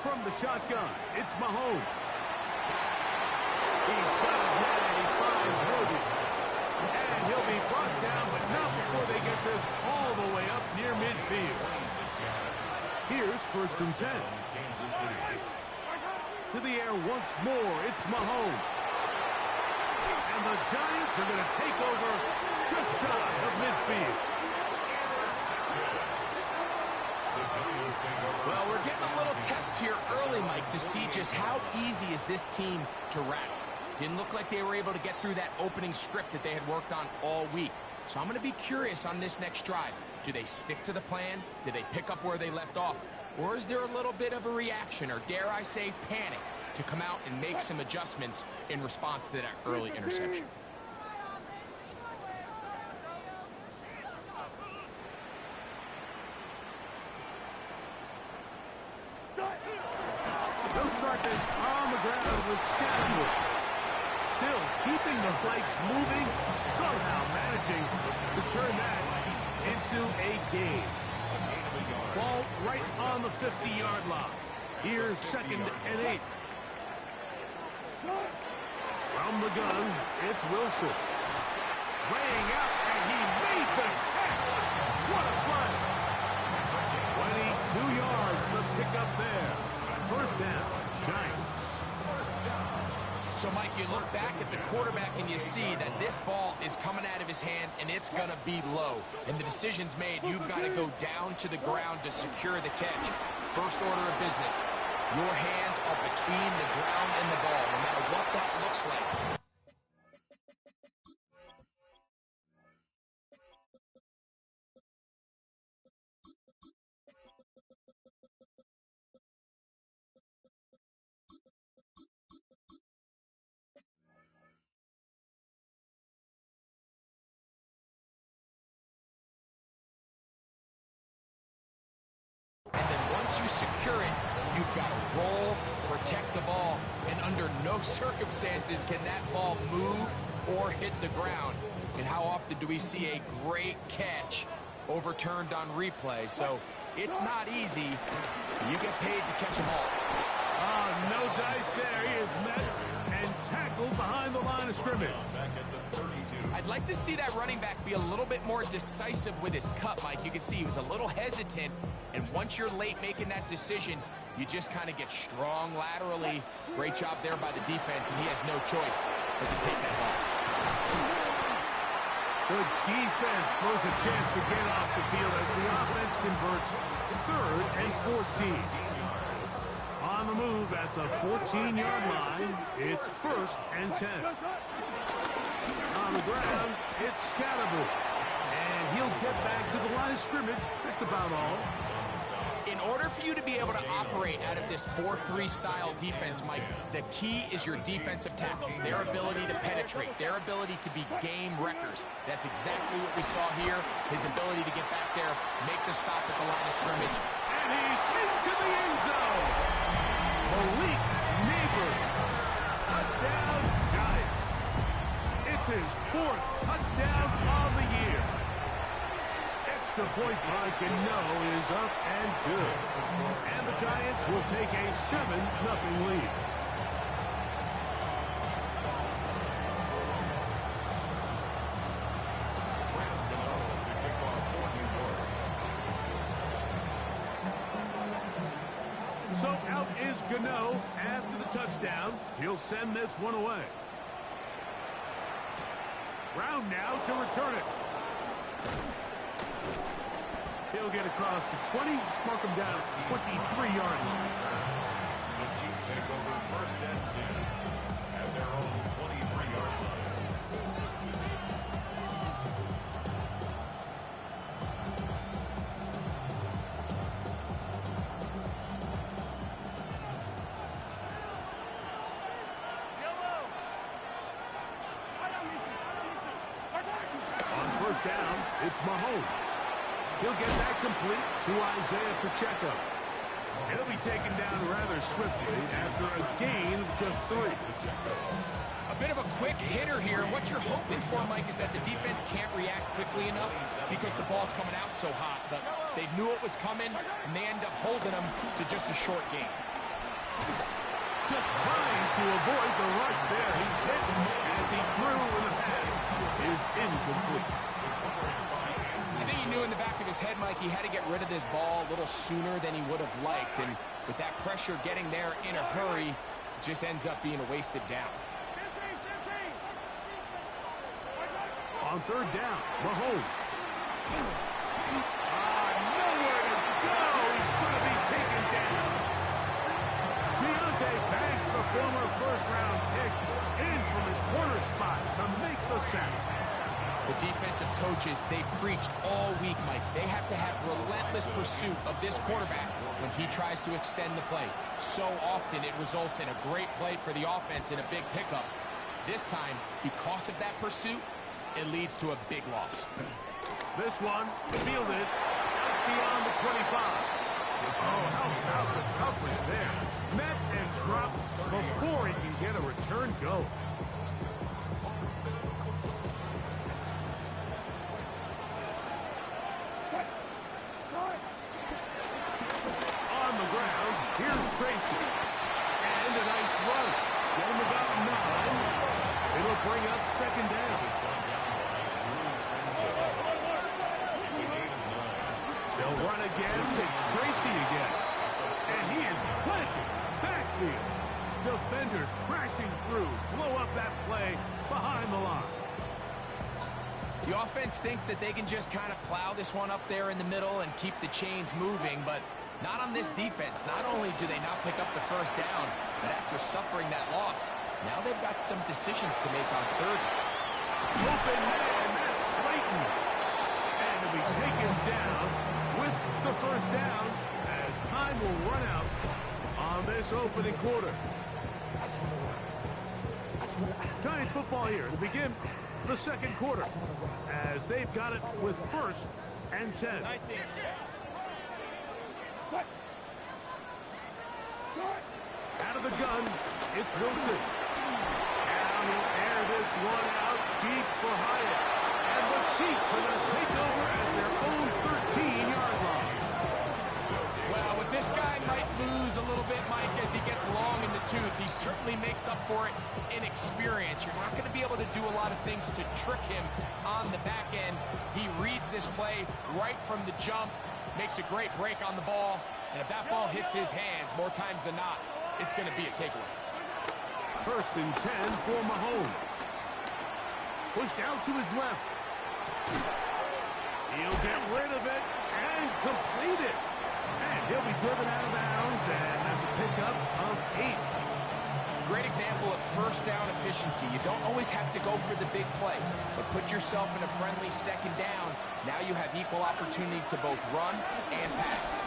from the shotgun. It's Mahomes. He's got his man. He finds Roby. And he'll be brought down, but not before they get this all the way up near midfield. Here's 1st and 10. To the air once more. It's Mahomes. And the Giants are going to take over just shy of midfield. Well, we're getting a little test here early, Mike, to see just how easy is this team to rattle. Didn't look like they were able to get through that opening script that they had worked on all week. So I'm going to be curious on this next drive. Do they stick to the plan? Do they pick up where they left off? Or is there a little bit of a reaction, or dare I say panic, to come out and make some adjustments in response to that early interception? They'll start this on the ground with Scatterwood. Still keeping the legs moving, somehow managing to turn that into a game. Ball right on the 50-yard line. Here's 2nd and 8. From the gun, it's Wilson. Laying out, and he made the catch. What a play. 22 yards, the pickup there. 1st down, Giants. So, Mike, you look back at the quarterback and you see that this ball is coming out of his hand and it's going to be low. And the decision's made. You've got to go down to the ground to secure the catch. First order of business. Your hands are between the ground and the ball, no matter what that looks like. And then once you secure it, you've got to roll, protect the ball, and under no circumstances can that ball move or hit the ground. And how often do we see a great catch overturned on replay? So it's not easy. You get paid to catch them all. Oh, no dice there. He is met and tackled behind the line of scrimmage. I'd like to see that running back be a little bit more decisive with his cut, Mike. You can see he was a little hesitant, and once you're late making that decision, you just kind of get strong laterally. Great job there by the defense, and he has no choice but to take that loss. The defense blows a chance to get off the field as the offense converts 3rd and 14. On the move at the 14-yard line, it's 1st and 10. On the ground, it's Scatterwood. And he'll get back to the line of scrimmage. That's about all. In order for you to be able to operate out of this 4-3 style defense, Mike, the key is your defensive tackles, their ability to penetrate, their ability to be game wreckers. That's exactly what we saw here, his ability to get back there, make the stop at the line of scrimmage. And he's into the end zone. Malik Neighbors. Touchdown, Giants. It's his 4th touchdown of the year. Extra point by Gano is up and good. And the Giants will take a 7-0 lead. So out is Gano after the touchdown. He'll send this one away. Brown now to return it. He'll get across the 20, mark him down at 23-yard line. The Chiefs take over 1st and 10 at their own 23-yard line. On 1st down, it's Mahomes. He'll get that complete to Isaiah Pacheco. He'll be taken down rather swiftly after a gain of just 3. A bit of a quick hitter here. What you're hoping for, Mike, is that the defense can't react quickly enough because the ball's coming out so hot. But they knew it was coming, and they end up holding them to just a short gain. Just trying to avoid the rush there. He's hit as he threw, and the pass is incomplete. I think he knew in the back of his head, Mike, he had to get rid of this ball a little sooner than he would have liked. And with that pressure getting there in a hurry, it just ends up being a wasted down. On third down, Mahomes. Nowhere to go. He's going to be taken down. Deontay Banks, the former first-round pick, in from his corner spot to make the sack. The defensive coaches, they preached all week, Mike. They have to have relentless pursuit of this quarterback when he tries to extend the play. So often it results in a great play for the offense and a big pickup. This time, because of that pursuit, it leads to a big loss. This one fielded out beyond the 25. Oh, how about the coverage there? Met and dropped before he can get a return go. On the ground, here's Tracy. And a nice run. Get him about 9. It'll bring up second down. They'll run again. It's Tracy again. And he is planted. Backfield. Defenders crashing through. Blow up that play behind the line. The offense thinks that they can just kind of plow this one up there in the middle and keep the chains moving, but not on this defense. Not only do they not pick up the first down, but after suffering that loss, now they've got some decisions to make on third. Open man, that's Slayton. And to be taken down with the first down as time will run out on this opening quarter. Giants football here to begin the second quarter as they've got it with first and 10. Out of the gun, it's Wilson. Now he'll air this one out deep for Hyatt. And the Chiefs are going to take over at their own 13-yard line. Well, with this guy might lose a little bit, Mike, as he gets long in the tooth. He certainly makes up for it in experience. You're not going to be able to do a lot of things to trick him on the back end. He reads this play right from the jump, makes a great break on the ball, and if that ball hits his hands more times than not, it's going to be a takeaway. First and 10 for Mahomes. Pushed out to his left. He'll get rid of it and complete it. And he'll be driven out of bounds, and that's a pickup of 8. Great example of first down efficiency. You don't always have to go for the big play, but put yourself in a friendly second down. Now you have equal opportunity to both run and pass.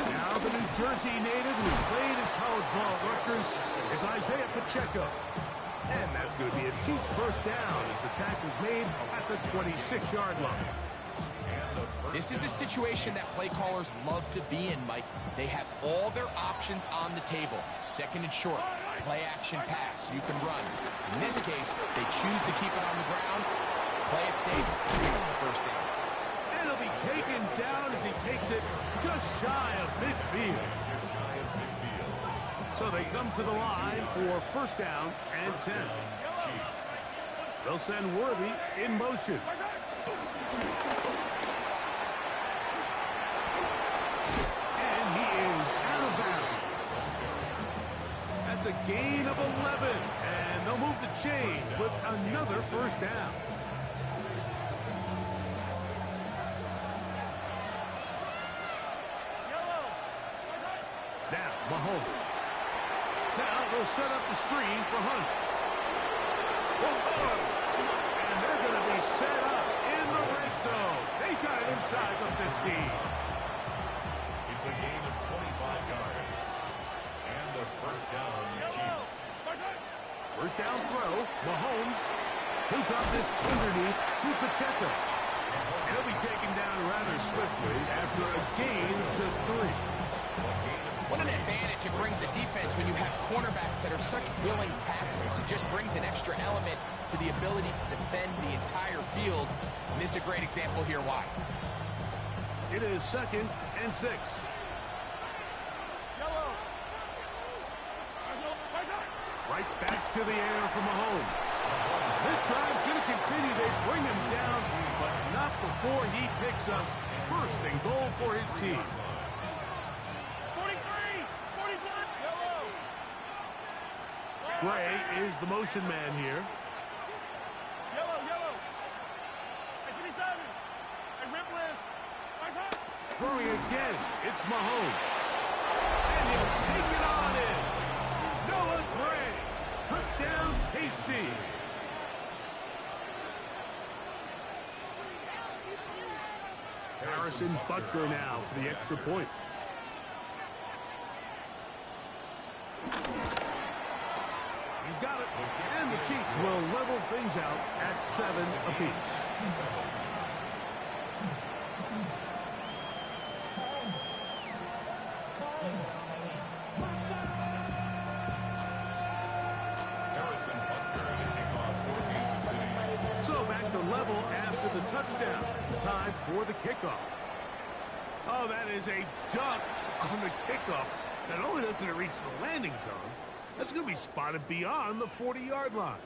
Now the New Jersey native who played his college ball at Rutgers, it's Isaiah Pacheco. And that's going to be a Chiefs first down as the tackle's made at the 26-yard line. This is a situation that play callers love to be in, Mike. They have all their options on the table. Second and short, play action pass. You can run. In this case, they choose to keep it on the ground, play it safe, first down. And he'll be taken down as he takes it just shy of midfield. So they come to the line for first down and 10. They'll send Worthy in motion. And he is out of bounds. That's a gain of 11. And they'll move the chains with another first down. Now, Mahomes. Now they'll set up the screen for Hunt. And they're going to be set up in the red zone. They got it inside the 15. It's a gain of 25 yards. And a first down, Chiefs. First down throw, Mahomes. He'll drop this underneath to Pacheco. He'll be taken down rather swiftly after a gain of just 3. What an advantage it brings a defense when you have cornerbacks that are such willing tacklers. It just brings an extra element to the ability to defend the entire field. And this is a great example here why. It is second and 6. Right back to the air for Mahomes. This drive's going to continue. They bring him down, but not before he picks up first and goal for his team. 43, 41, yellow. Gray is the motion man here. Yellow, yellow. Hey, 27. Hey, Ripley. Nice up. Throwing again, it's Mahomes. And he'll take it on in. Noah Gray. Touchdown, KC. Harrison Butker now for the extra point. He's got it. And the Chiefs will level things out at 7 apiece. So back to level after the touchdown. Time for the kickoff. Oh, that is a dunk on the kickoff. Not only doesn't it reach the landing zone, that's going to be spotted beyond the 40-yard line.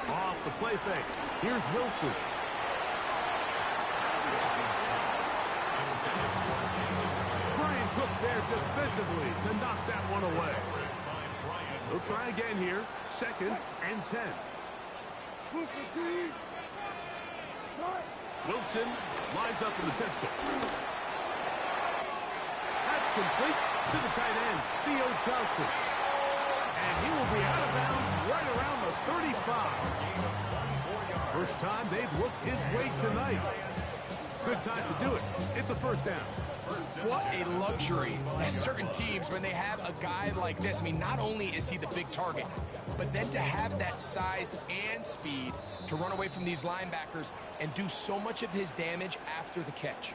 Off the play fake. Here's Wilson. Brian Cook there defensively to knock that one away. They'll try again here. 2nd and 10. Wilson lines up in the pistol. That's complete to the tight end, Theo Johnson. And he will be out of bounds right around the 35. First time they've looked his way tonight. Good time to do it. It's a first down. What a luxury. There's certain teams, when they have a guy like this, I mean, not only is he the big target, but then to have that size and speed to run away from these linebackers and do so much of his damage after the catch.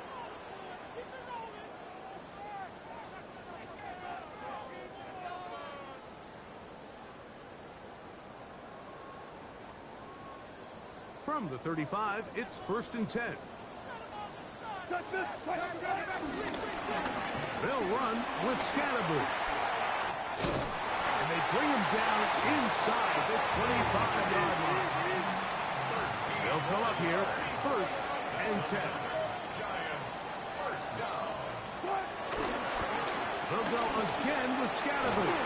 From the 35, it's 1st and 10. They'll run with Scatterboo. And they bring him down inside the 25-yard line. They'll come up here, 1st and 10. They'll go again with Scatterboo.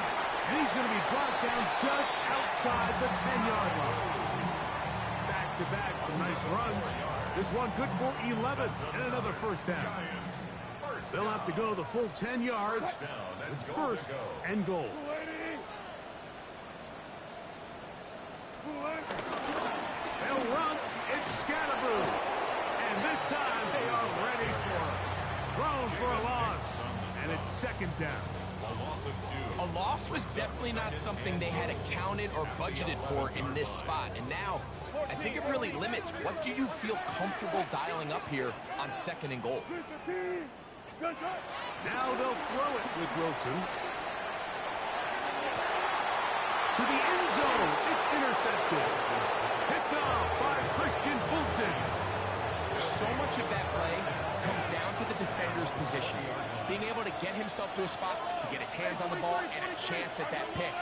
And he's going to be brought down just outside the 10-yard line. Back-to-back, some nice runs. This one good for 11 and another first down. They'll have to go the full 10 yards. It's 1st and goal. They'll run. It's Scatterboo. And this time they are ready for it. Thrown for a loss. And it's 2nd down. A loss was definitely not something they had accounted or budgeted for in this spot. And now, I think it really limits what do you feel comfortable dialing up here on 2nd and goal. Now they'll throw it with Wilson. To the end zone. It's intercepted. Picked off by Christian Fulton. So much of that play comes down to the defender's position. Being able to get himself to a spot, to get his hands on the ball, and a chance at that pick.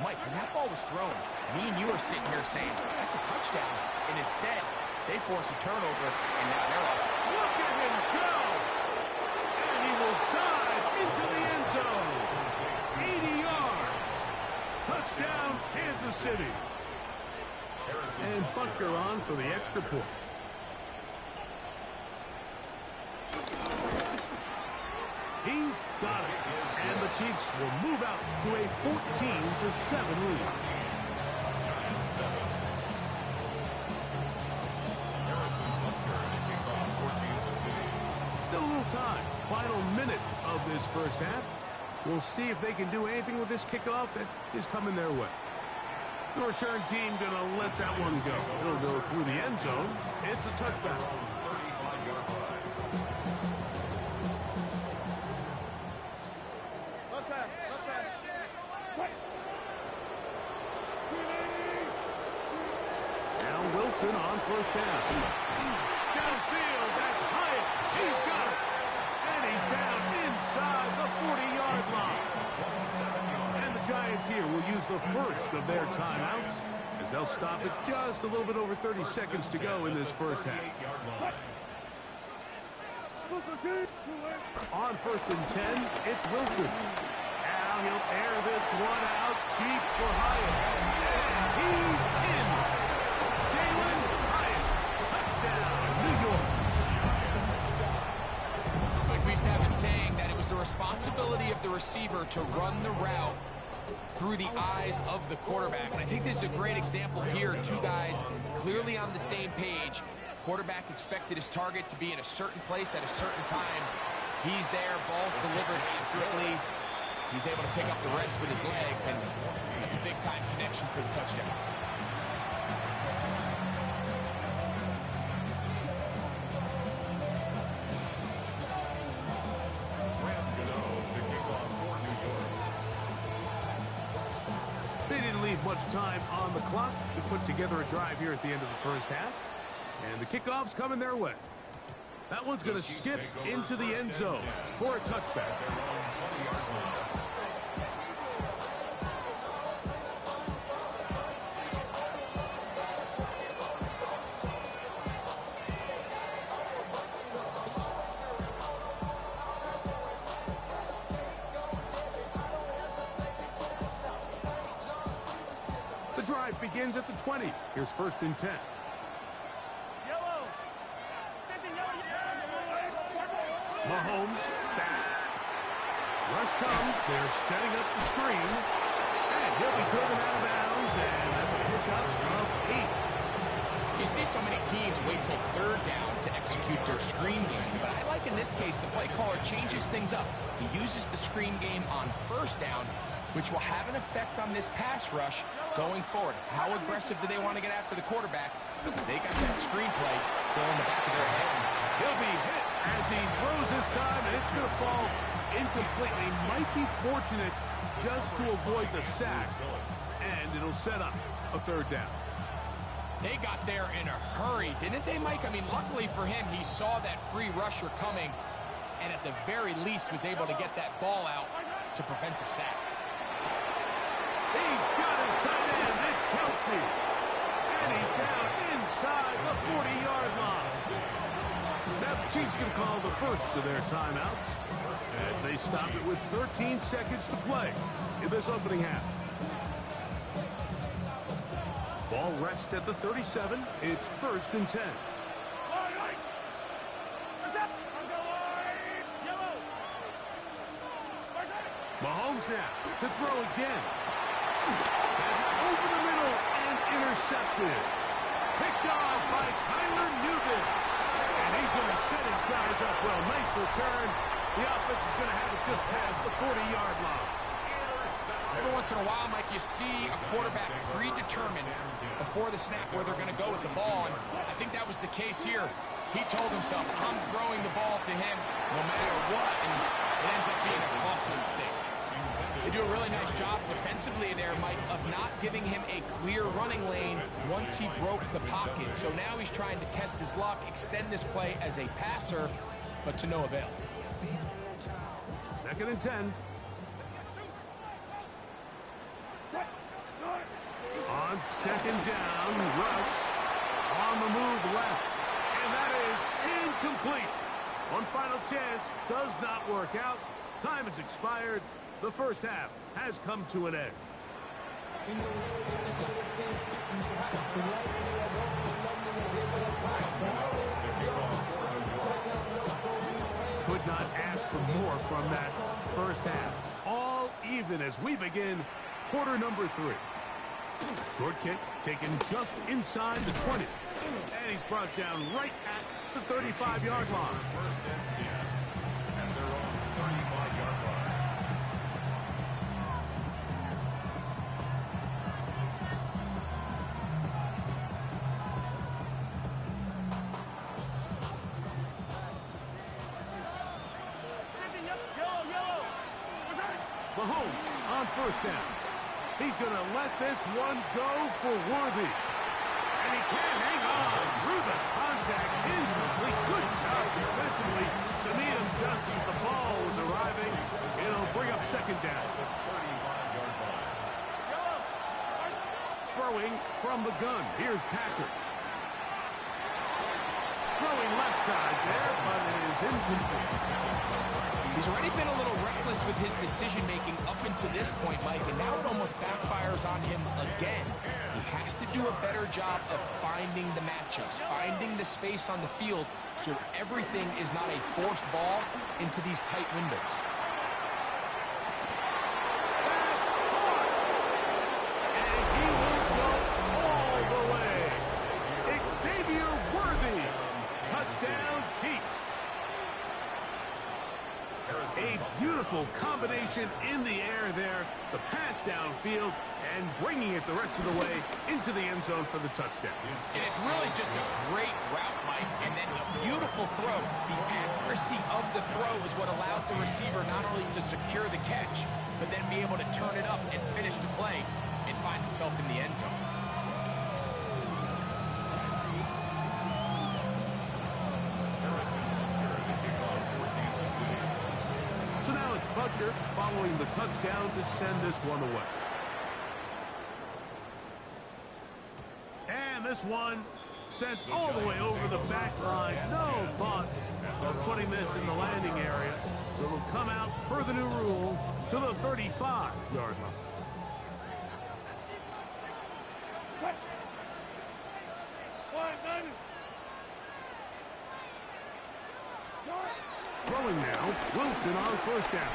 Mike, when that ball was thrown, me and you are sitting here saying, that's a touchdown. And instead, they force a turnover, and now they're up. Look at him go! And he will dive into the end zone. 80 yards. Touchdown, Kansas City. And Butker on for the extra point. He's got it. And the Chiefs will move out to a 14-7 lead. Still a little time. Final minute of this first half. We'll see if they can do anything with this kickoff that is coming their way. The return team going to let that one go. It'll go through the end zone. It's a touchback. Now Wilson on first down. Downfield, that's Hyatt. He's got it. And he's down inside the 40-yard line. And the Giants here will use the first of their timeouts as they'll stop it just a little bit over 30 seconds to go in this first half. On 1st and 10, it's Wilson. Now he'll air this one out deep for Hyatt. And he's in. Jalen Hyatt. Touchdown, New York. Like we used to have a saying that it was the responsibility of the receiver to run the route through the eyes of the quarterback. And I think this is a great example here. Two guys clearly on the same page. Quarterback expected his target to be in a certain place at a certain time. He's there, ball's delivered accurately. He's able to pick up the rest with his legs, and that's a big-time connection for the touchdown. They didn't leave much time on the clock to put together a drive here at the end of the first half. And the kickoff's coming their way. That one's going to skip into the end zone for a touchback. The drive begins at the 20. Here's 1st and 10. Mahomes back. Rush comes. They're setting up the screen. And he'll be driven out of bounds. And that's a pickup of 8. You see so many teams wait till 3rd down to execute their screen game. But I like in this case the play caller changes things up. He uses the screen game on 1st down, which will have an effect on this pass rush going forward. How aggressive do they want to get after the quarterback? Because they got that screenplay still in the back of their head. He'll be hit as he throws this time, and it's going to fall incomplete. He might be fortunate just to avoid the sack, and it'll set up a 3rd down. They got there in a hurry, didn't they, Mike? I mean, luckily for him, he saw that free rusher coming, and at the very least was able to get that ball out to prevent the sack. He's got his tight end. It's Kelsey. And he's down inside the 40-yard line. Now the Chiefs going to call the first of their timeouts as they stop it with 13 seconds to play in this opening half. Ball rests at the 37. It's 1st and 10. Mahomes now to throw again. That's over the middle and intercepted. Picked off by Tyler Newton. And he's going to set his guys up well. Nice return. The offense is going to have it just past the 40-yard line. Every once in a while, Mike, you see a quarterback predetermined before the snap where they're going to go with the ball. And I think that was the case here. He told himself, I'm throwing the ball to him no matter what. And it ends up being a costly mistake. They do a really nice job defensively there, Mike, of not giving him a clear running lane once he broke the pocket. So now he's trying to test his luck, extend this play as a passer, but to no avail. 2nd and 10. On 2nd down, Russ on the move left. And that is incomplete. One final chance does not work out. Time has expired. The first half has come to an end. Could not ask for more from that first half. All even as we begin quarter number 3. Short kick taken just inside the 20. And he's brought down right at the 35-yard line. 1st and 10. And they're on the 35-yard line. Mahomes on 1st down. He's going to let this one go for Worthy. And he can't hang on through the contact. Incomplete. Good job defensively to meet him just as the ball was arriving. It'll bring up second down. 35-yard line. Throwing from the gun. Here's Patrick. Throwing left side there, but it is incomplete. He's already been a little reckless with his decision-making up until this point, Mike, and now it almost backfires on him again. He has to do a better job of finding the matchups, finding the space on the field so everything is not a forced ball into these tight windows. A beautiful combination in the air there, the pass downfield, and bringing it the rest of the way into the end zone for the touchdown. And it's really just a great route, Mike, and then a beautiful throw. The accuracy of the throw is what allowed the receiver not only to secure the catch, but then be able to turn it up and finish the play and find himself in the end zone. So now it's Butker following the touchdown to send this one away. And this one sent all the way over the back line. No thought of putting this in the landing area. So it'll come out per the new rule to the 35-yard line. Throwing now, Wilson on first down.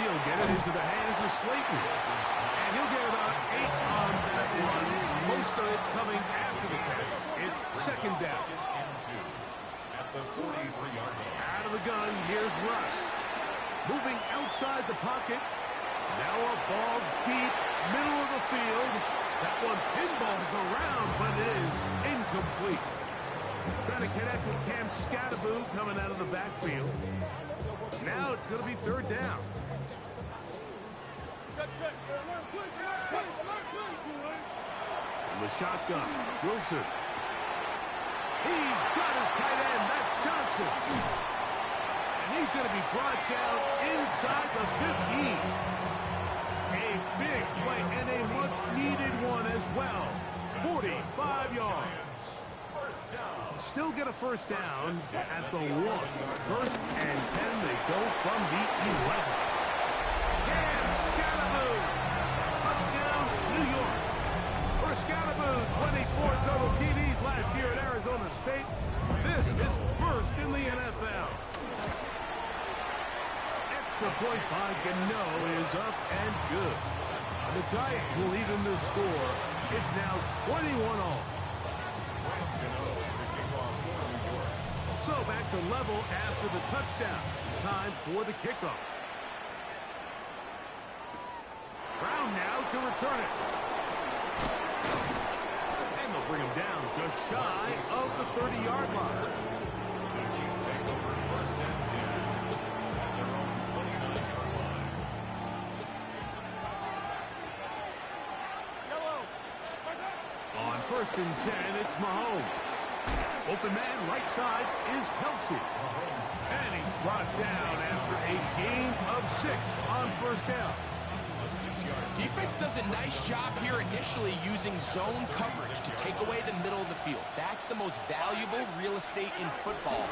He'll get it into the hands of Slayton. And he'll get about 8 on that one. Most of it coming after the catch. It's second down. At the 43-yard line. Out of the gun, here's Russ. Moving outside the pocket. Now a ball deep, middle of the field. That one pinballs around, but it is incomplete. Trying to connect with Cam Scattaboo coming out of the backfield. Now it's going to be third down. From the shotgun, Wilson. He's got his tight end. That's Johnson. And he's going to be brought down inside the 15. A big play and a much-needed one as well. 45 yards. Still get a first down at the 1. First and 10, they go from the 11. Cam Scattaboo. Touchdown, New York. For Scattaboo, 24 total TDs last year at Arizona State. This is first in the NFL. Extra point by Gano is up and good. The Giants will even the score. It's now 21-all. So back to level after the touchdown. Time for the kickoff. Brown now to return it. And they'll bring him down just shy of the 30-yard line. The Chiefs take over first and 10 at their own 29-yard line. On first and 10, it's Mahomes. Open man, right side, is Kelsey. And he's brought down after a gain of 6 on first down. Defense does a nice job here initially using zone coverage to take away the middle of the field. That's the most valuable real estate in football.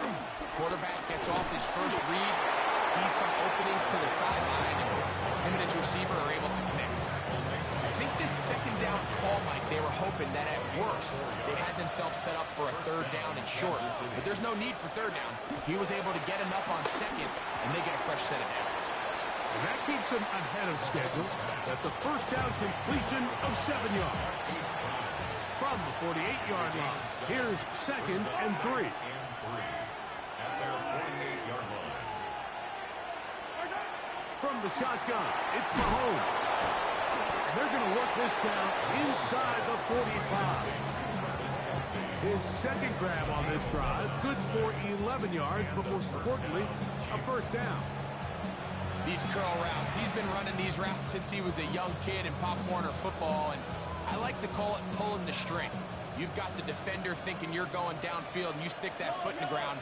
Quarterback gets off his first read, sees some openings to the sideline, and him and his receiver are able to connect. I think this second down call, Mike, they were hoping that at worst they had themselves set up for a third down and short. But there's no need for third down. He was able to get enough on second, and they get a fresh set of downs. And that keeps him ahead of schedule. That's a first down completion of 7 yards. From the 48-yard line, here's second and 3. At their 48-yard line. From the shotgun, it's Mahomes. They're going to work this down inside the 45. His second grab on this drive, good for 11 yards, but most importantly, a first down. These curl routes, he's been running these routes since he was a young kid in Pop Warner football, and I like to call it pulling the string. You've got the defender thinking you're going downfield, and you stick that foot in the ground.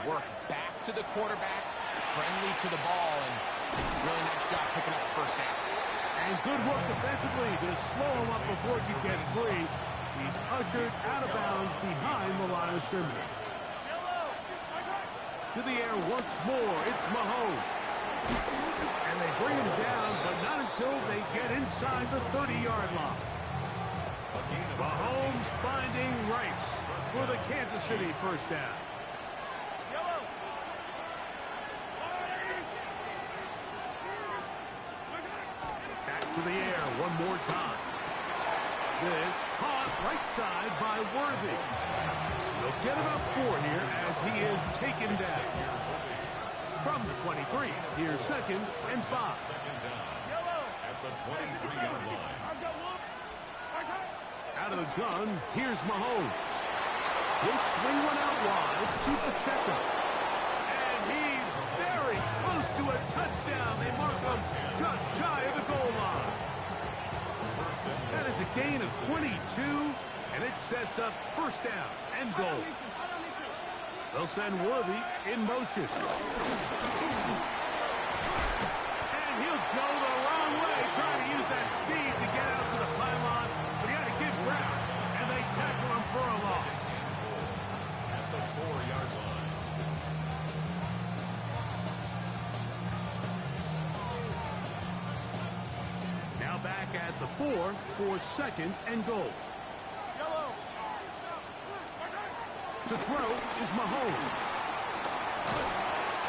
Work back to the quarterback, friendly to the ball, and really nice job picking up the first down. And good work defensively to slow him up before he could get free. He's ushered out of bounds behind the line of scrimmage. To the air once more, it's Mahomes. And they bring him down, but not until they get inside the 30-yard line. Mahomes finding Rice for the Kansas City first down. Back to the air one more time. This caught right side by Worthy. They'll get about 4 here as he is taken down. From the 23, here's 2nd and 5. At the 23-yard line. Out of the gun, here's Mahomes. He'll swing one out wide to Pacheco. And he's very close to a touchdown. They mark him just shy of the goal line. That is a gain of 22, and it sets up first down and goal. They'll send Worthy in motion. And he'll go the wrong way, trying to use that speed to get out to the pylon. But he had to give ground, and they tackle him for a loss. At the 4-yard line. Now back at the 4 for 2nd and goal. To throw is Mahomes.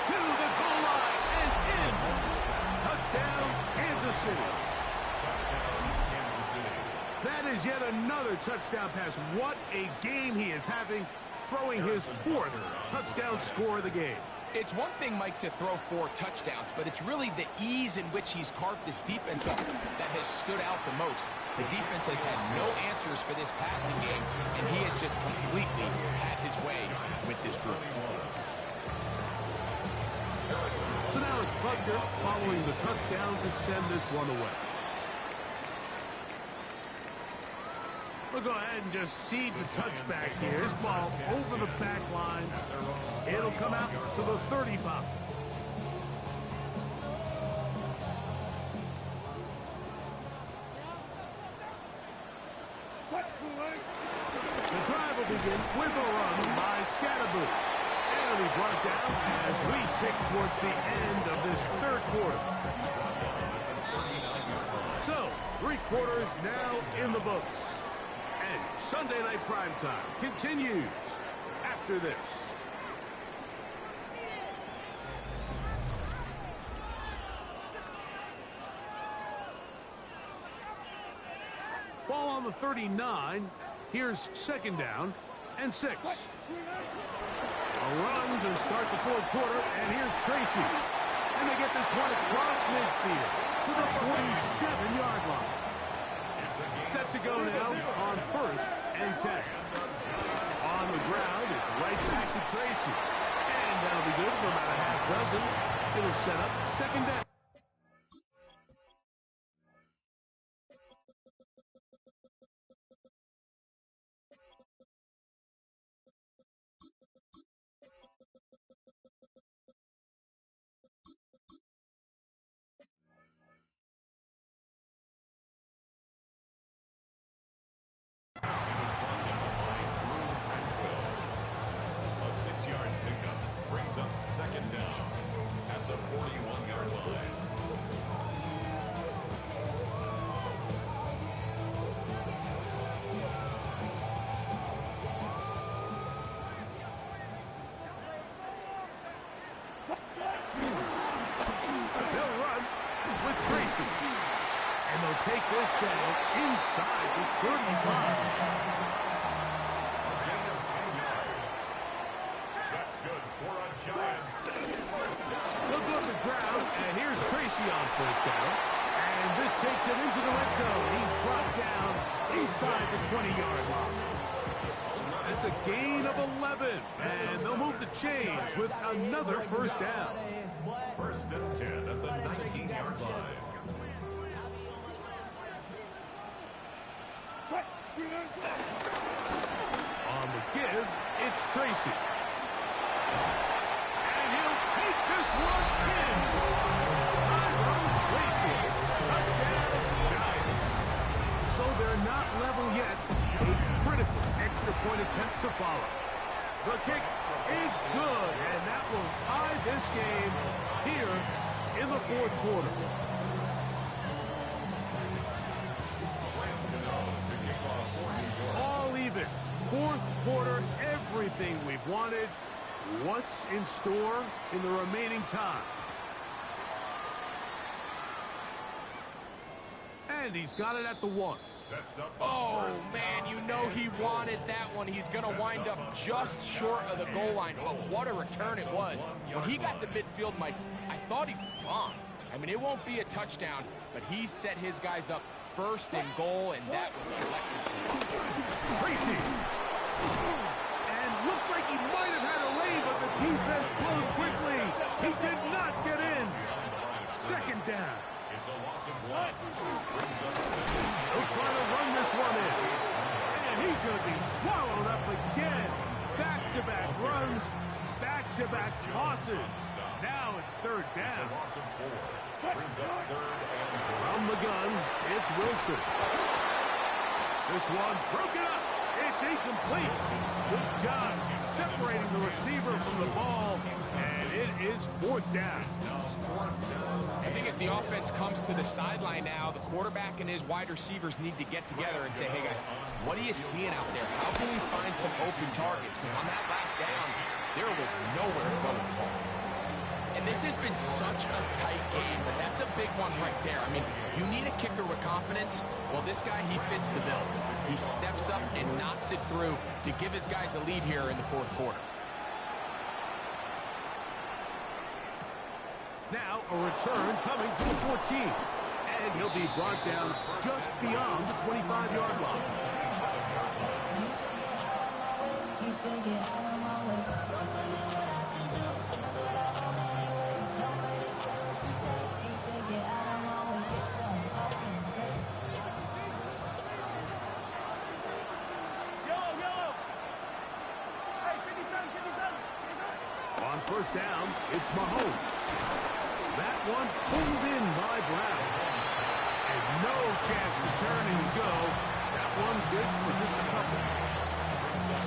To the goal line and in. Touchdown, Kansas City. Touchdown, Kansas City. That is yet another touchdown pass. What a game he is having, throwing his 4th touchdown score of the game. It's one thing, Mike, to throw 4 touchdowns, but it's really the ease in which he's carved this defense up that has stood out the most. The defense has had no answers for this passing game, and he has just completely had his way with this group. So now it's Butker following the touchdown to send this one away. We'll go ahead and just seed the touchback here. This ball over the back line. It'll come out to the 35. The drive will begin with a run by Scatterboo. And it'll be brought down as we tick towards the end of this 3rd quarter. So, 3 quarters now in the books. And Sunday Night Primetime continues after this. Ball on the 39. Here's 2nd down and 6. A run to start the 4th quarter, and here's Tracy. And they get this one across midfield to the 47-yard line. Set to go now on 1st and 10. On the ground, it's right back to Tracy. And that'll be good for about a half dozen. It'll set up 2nd down. A 6-yard pickup brings up 2nd down at the 41-yard line. They'll run with Tracy. And they'll take this down inside the 35. That's good for a Giants. They'll go to the ground, and here's Tracy on 1st down. And this takes him into the red zone. He's brought down inside the 20-yard line. That's a gain of 11, and they'll move the chains with another 1st down. 1st and 10 at the 19-yard line. On the give, it's Tracy. And he'll take this one in. Tracy. Touchdown, Giants. So they're not level yet. A critical extra point attempt to follow. The kick is good, and that will tie this game here in the fourth quarter. All even. Fourth quarter, everything we've wanted. What's in store in the remaining time? And he's got it at the 1. Oh, man, you know he wanted that one. He's going to wind up just short of the goal line. But what a return it was. When he got to midfield, Mike, I thought he was gone. I mean, it won't be a touchdown, but he set his guys up first and goal, and that was electric. Tracy. And looked like he might have had a lane, but the defense closed quickly. He did not get in. Second down. It's a loss of 1. They'll try to run this one in. And he's going to be swallowed up again. Back-to-back runs, back-to-back tosses. Now it's third down. It's a loss of 4. Brings up 3rd and 4. From the gun, it's Wilson. This one broken up. It's incomplete. Good job separating the receiver from the ball. And it is 4th down. I think as the offense comes to the sideline now, the quarterback and his wide receivers need to get together and say, hey, guys, what are you seeing out there? How can we find some open targets? Because on that last down, there was nowhere to go with the ball. And this has been such a tight game, but that's a big one right there. I mean, you need a kicker with confidence. Well, this guy, he fits the bill. He steps up and knocks it through to give his guys a lead here in the fourth quarter. Now a return coming from the 14. And he'll be brought down just beyond the 25-yard line. On first down, it's Mahomes. That one pulled in by Brown. And no chance to turn and go. That one good for just a couple.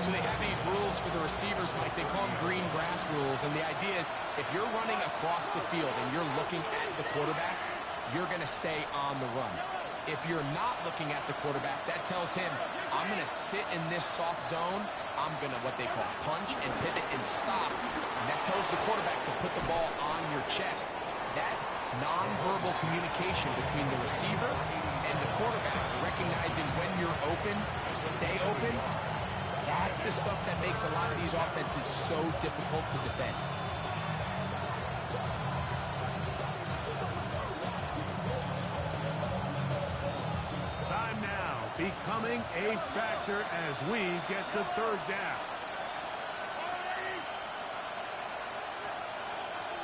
So they have these rules for the receivers, Mike. They call them green grass rules. And the idea is if you're running across the field and you're looking at the quarterback, you're going to stay on the run. If you're not looking at the quarterback, that tells him, I'm going to sit in this soft zone. I'm going to, what they call, punch and pivot and stop. And that tells the quarterback to put the ball on your chest. That nonverbal communication between the receiver and the quarterback, recognizing when you're open, stay open, that's the stuff that makes a lot of these offenses so difficult to defend. Time now becoming a factor as we get to third down.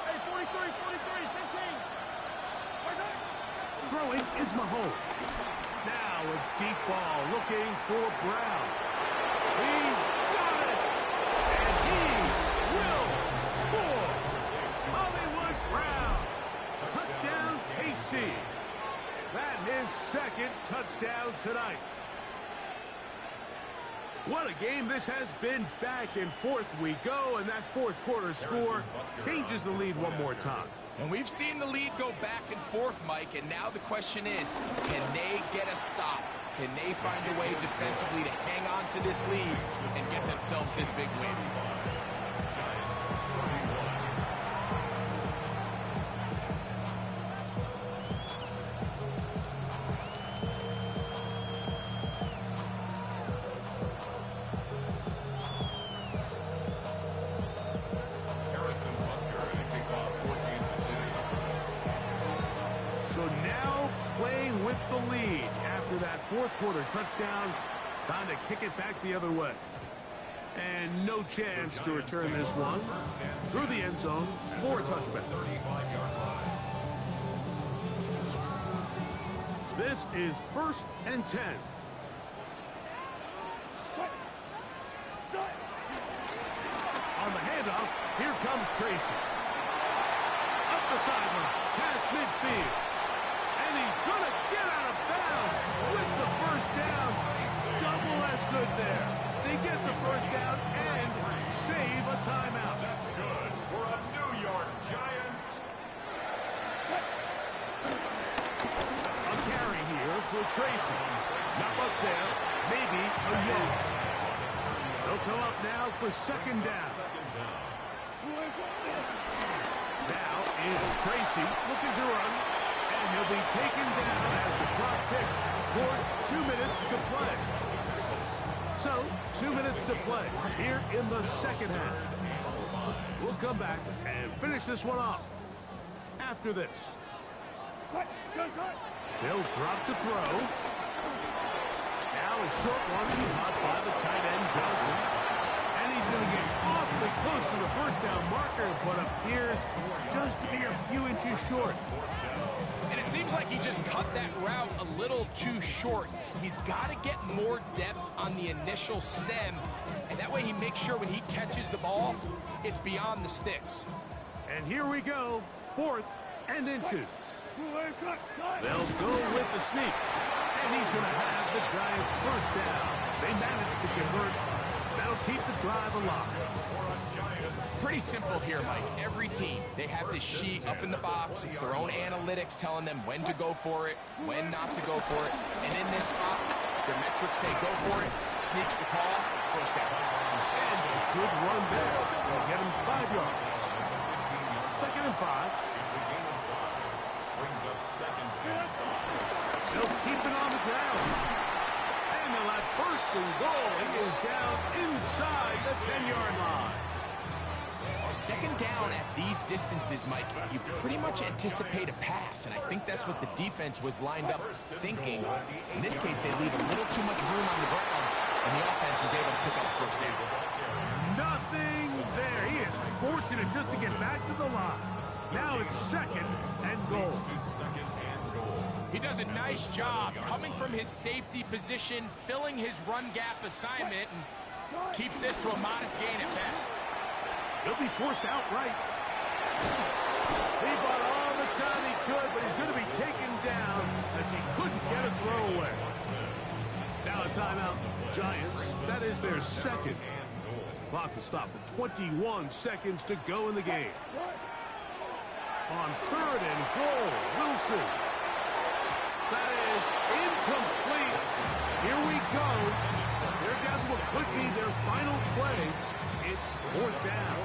Hey, 43, 15. Throwing is Mahomes. Now a deep ball looking for Brown. He's got it! And he will score! Hollywood Brown. Touchdown, KC. That his second touchdown tonight. What a game this has been. Back and forth we go, and that fourth quarter score changes the lead one more time. And we've seen the lead go back and forth, Mike, and now the question is, can they get a stop? Can they find a way defensively to hang on to this lead and get themselves this big win? So now playing with the lead after that fourth quarter touchdown. Time to kick it back the other way. And no chance to return this one through the end zone for a touchback. This is 1st and 10. handoff. Here comes Tracy. Up the sideline, past midfield. And he's going to get out of bounds with the first down. Double as good there. They get the first down and save a timeout. That's good for a New York Giant. A carry here for Tracy. Not much there. Maybe a yard. They'll come up now for second down. Now is Tracy looking to run. And he'll be taken down as the clock ticks towards 2 minutes to play. So, 2 minutes to play here in the second half. We'll come back and finish this one off after this. They'll drop to throw. Now a short one caught by the tight end, Johnson. And he's going to get awfully close to the first down marker, but appears just to be a few inches short. And it seems like he just cut that route a little too short. He's got to get more depth on the initial stem, and that way he makes sure when he catches the ball, it's beyond the sticks. And here we go, 4th and inches. They'll go with the sneak, and he's going to have the Giants' first down. They managed to convert. That'll keep the drive alive. Pretty simple here, Mike. Every team, they have this sheet up in the box. It's their own analytics telling them when to go for it, when not to go for it. And in this spot, their metrics say go for it, sneaks the call, first down. And a good run there. They'll get him 5 yards. Second and 5. Brings up second and 5. They'll keep it on the ground. And they'll have first and goal. He is down inside the 10-yard line. Second down at these distances, Mike, you pretty much anticipate a pass, and I think that's what the defense was lined up thinking. In this case, they leave a little too much room on the ground, and the offense is able to pick up first down. Nothing there. He is fortunate just to get back to the line. Now it's second and goal. He does a nice job coming from his safety position, filling his run gap assignment, and keeps this to a modest gain at best. He'll be forced outright. He bought all the time he could, but he's going to be taken down as he couldn't get a throwaway. Now a timeout, Giants. That is their second. As the clock will stop with 21 seconds to go in the game. On third and goal, Wilson. That is incomplete. Here we go. They're down to what could be their final play. It's 4th down.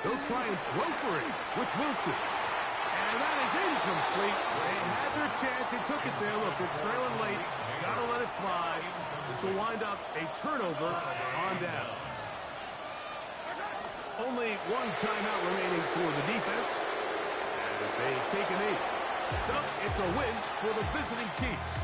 They'll try and throw for it with Wilson. And that is incomplete. They had their chance. They took it there. Look, they're trailing late. Got to let it fly. This will wind up a turnover on downs. Only one timeout remaining for the defense as they take a knee. So it's a win for the visiting Chiefs.